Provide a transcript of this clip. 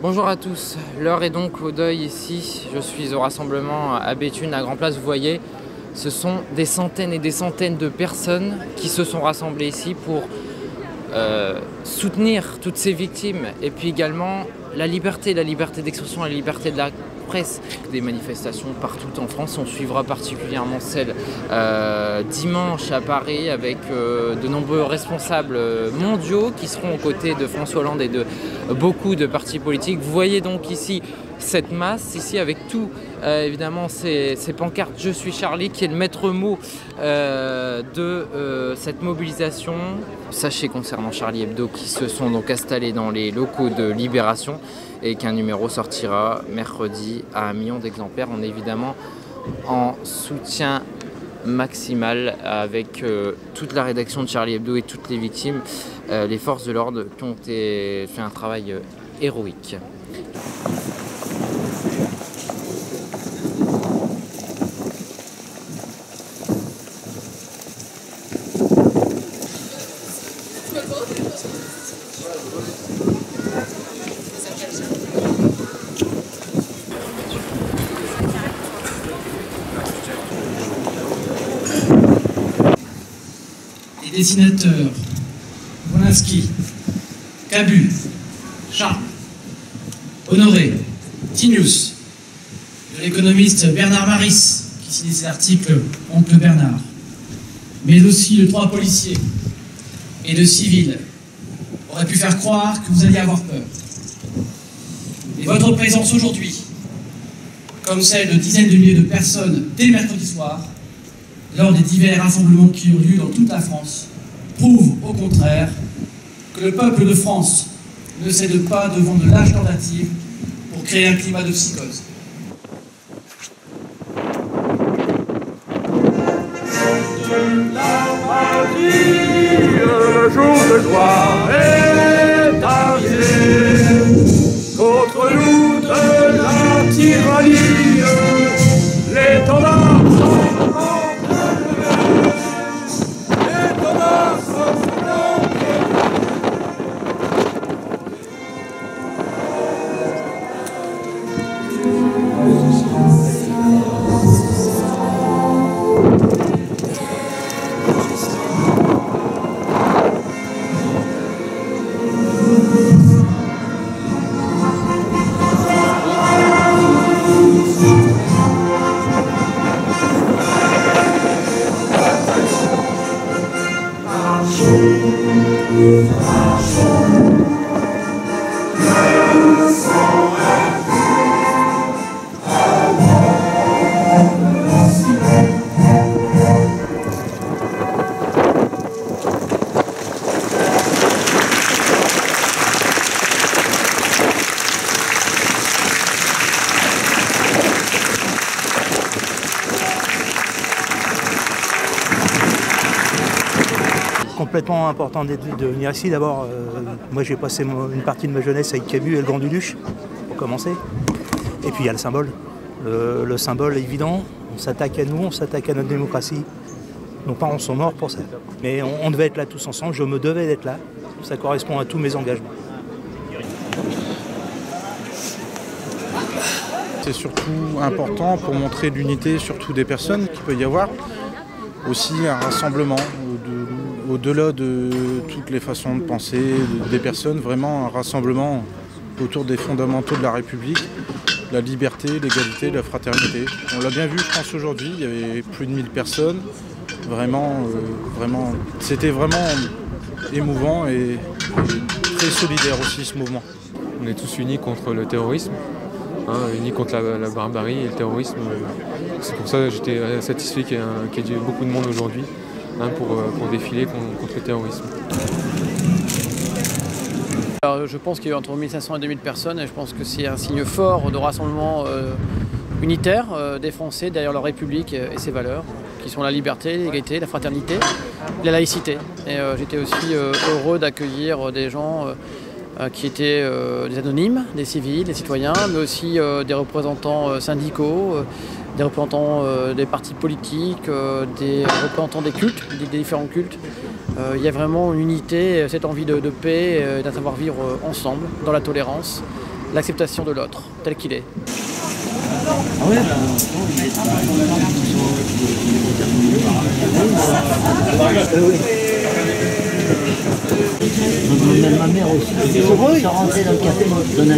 Bonjour à tous, l'heure est donc au deuil ici. Je suis au rassemblement à Béthune, à Grand Place. Vous voyez, ce sont des centaines et des centaines de personnes qui se sont rassemblées ici pour soutenir toutes ces victimes et puis également la liberté d'expression, la liberté de la presse. Des manifestations partout en France, on suivra particulièrement celle dimanche à Paris avec de nombreux responsables mondiaux qui seront aux côtés de François Hollande et de beaucoup de partis politiques. Vous voyez donc ici cette masse, ici avec tout évidemment ces pancartes « Je suis Charlie » qui est le maître mot de cette mobilisation. Sachez concernant Charlie Hebdo qui se sont donc installés dans les locaux de Libération et qu'un numéro sortira mercredi à 1 million d'exemplaires. On est évidemment en soutien maximal avec toute la rédaction de Charlie Hebdo et toutes les victimes, les forces de l'ordre qui ont fait un travail héroïque. Les dessinateurs Wolinski, Cabu, Charles, Honoré, Tinius, de l'économiste Bernard Maris, qui signe ses articles Oncle Bernard, mais aussi de 3 policiers et de civils auraient pu faire croire que vous alliez avoir peur. Et votre présence aujourd'hui, comme celle de dizaines de milliers de personnes dès le mercredi soir, lors des divers rassemblements qui ont lieu dans toute la France, prouve au contraire que le peuple de France ne cède pas devant de lâches tentatives pour créer un climat de psychose. Le jour de gloire est arrivé. Contre nous de la tyrannie, l'étendard complètement important de venir ici. D'abord, moi j'ai passé une partie de ma jeunesse avec Cabu et le Grand Duduche, pour commencer. Et puis il y a le symbole. Le symbole est évident, on s'attaque à nous, on s'attaque à notre démocratie. Nos parents sont morts pour ça. Mais on devait être là tous ensemble, je me devais d'être là. Ça correspond à tous mes engagements. C'est surtout important pour montrer l'unité, surtout des personnes qu'il peut y avoir. Aussi un rassemblement, au-delà de toutes les façons de penser des personnes, vraiment un rassemblement autour des fondamentaux de la République, la liberté, l'égalité, la fraternité. On l'a bien vu, je pense, aujourd'hui, il y avait plus de 1000 personnes. C'était vraiment émouvant et très solidaire aussi ce mouvement. On est tous unis contre le terrorisme, unis contre la barbarie et le terrorisme. C'est pour ça que j'étais satisfait qu'il y ait beaucoup de monde aujourd'hui pour défiler contre le terrorisme. Alors, je pense qu'il y a eu entre 1500 et 2000 personnes et je pense que c'est un signe fort de rassemblement unitaire des Français derrière leur République et ses valeurs, qui sont la liberté, l'égalité, la fraternité, la laïcité. Et j'étais aussi heureux d'accueillir des gens qui étaient des anonymes, des civils, des citoyens, mais aussi des représentants syndicaux, des représentants des partis politiques, des représentants des cultes, des différents cultes. Il y a vraiment une unité, cette envie de paix, d'un savoir-vivre ensemble, dans la tolérance. l'acceptation de l'autre, tel qu'il est. Même ma mère aussi. Ils sont rentrés dans le café, Donat.